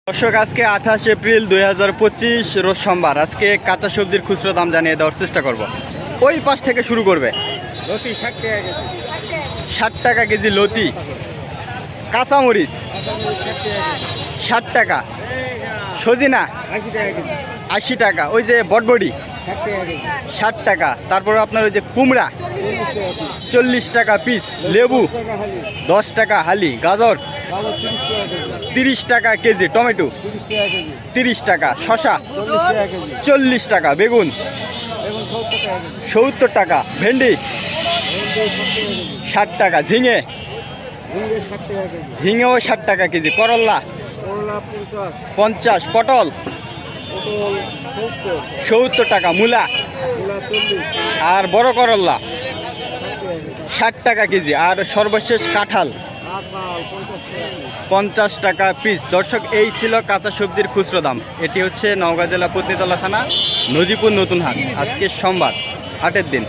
দর্শক, আজকে 28 এপ্রিল 2025 রোজ সোমবার। আজকে কাঁচা সবজির খুচরো দাম জানিয়ে দেওয়ার চেষ্টা করব। ওই পাশ থেকে শুরু করবে। লতি 60 টাকা কেজি। 60 টাকা কেজি লতি। কাঁচামরিচ 60 টাকা। সজিনা 80 টাকা কেজি। 80 টাকা। ওই যে বটবডি 60 টাকা কেজি। 60 টাকা। তারপর আপনার ওই যে কুমড়া 40 টাকা 40 টাকা পিস। পিস। লেবু 10 টাকা হালি। 10 টাকা হালি। গাজর বাবু 30 টাকা কেজি। 30 টাকা কেজি। টমেটো 30 টাকা কেজি। 30 টাকা। শসা 40 টাকা কেজি। 40 টাকা। বেগুন এখন 70 টাকা কেজি। 70 টাকা। ভেন্ডি ভেন্ডি 60 টাকা কেজি। 60 টাকা। ঝিঙে ঝিঙ্গে 60 টাকা কেজি। ঝিঙেও 60 টাকা কেজি। করল্লা করলা 50, 50। পটল পটল 70, 70 টাকা। মূলা মূলা 40, আর বড় করল্লা 60 টাকা 60 টাকা কেজি। কেজি। আর সর্বশেষ কাঁঠাল কাঁঠাল 50 টাকা কেজি। 50 টাকা পিস। দর্শক, এই ছিল কাঁচা সবজির খুচরো দাম। এটি হচ্ছে নওগাঁ জেলা পত্নীতলা থানা, নজিপুর নতুন হাট। আজকে সোমবার, হাটের দিন।